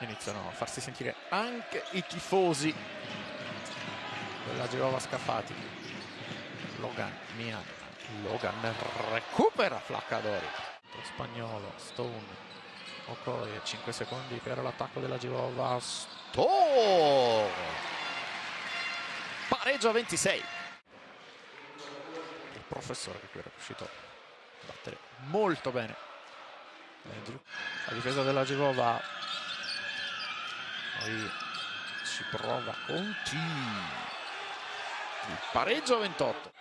iniziano a farsi sentire anche i tifosi della Gevova Scafati. Logan recupera Flaccadori. Spagnolo, Stone, Okoye, 5 secondi per l'attacco della Gevova. Stone pareggio a 26. Il professore che qui era riuscito a battere molto bene la difesa della Gevova. Poi ci prova Conti. Il pareggio a 28.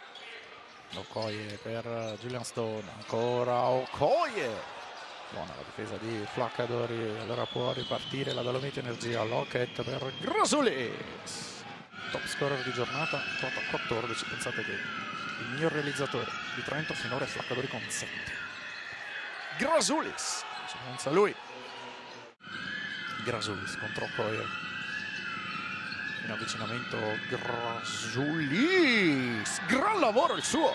Okoye per Julian Stone, ancora Okoye. Buona la difesa di Flaccadori, allora può ripartire la Dolomiti Energia. Lockett per Grasulis. Top scorer di giornata, quota 14. Pensate che il miglior realizzatore di Trento finora è Flaccadori con 7. Grasulis, pensa lui. Grasulis contro Okoye. In avvicinamento Grasulis. Gran lavoro il suo.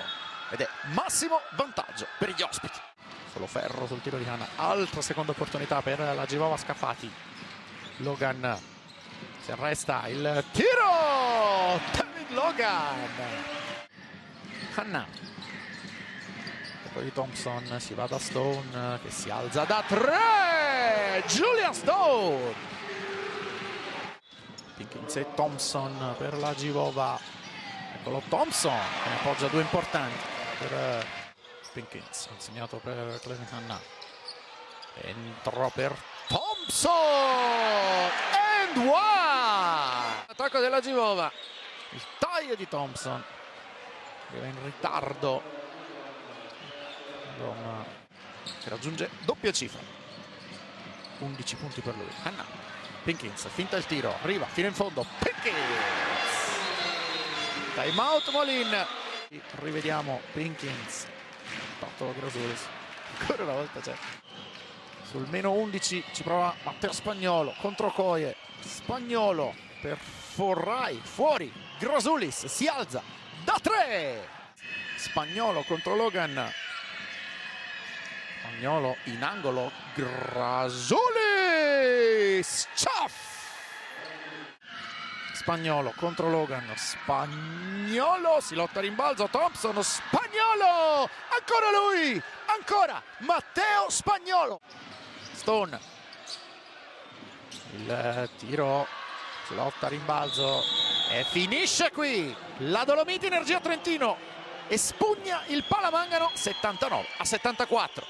Ed è massimo vantaggio per gli ospiti. Solo ferro sul tiro di Hanna. Altra seconda opportunità per la Gevova Scafati. Logan si arresta il tiro. David Logan. Hanna. E poi Thompson si va da Stone che si alza da 3. Julian Stone. Pinkins e Thompson per la Gevova. Eccolo Thompson che ne appoggia due importanti per Pinkins, insegnato per Clement Hanna. Entra per Thompson and one. Attacco della Gevova. Il taglio di Thompson che va in ritardo, che raggiunge doppia cifra. 11 punti per lui. Hanna. Pinkins finta il tiro, arriva fino in fondo. Pinkins. Time out Molin. Rivediamo Pinkins. Fatto Grasulis. Ancora una volta c'è. Sul meno 11 ci prova Matteo Spagnolo contro Okoye. Spagnolo per Forrai. Fuori. Grasulis si alza da 3. Spagnolo contro Logan. Spagnolo in angolo. Grasulis. Ciaff. Spagnolo contro Logan. Spagnolo si lotta a rimbalzo. Thompson. Spagnolo. Ancora lui. Ancora Matteo Spagnolo. Stone. Il tiro. Si lotta a rimbalzo. E finisce qui. La Dolomiti Energia Trentino espugna il Palamangano 79-74.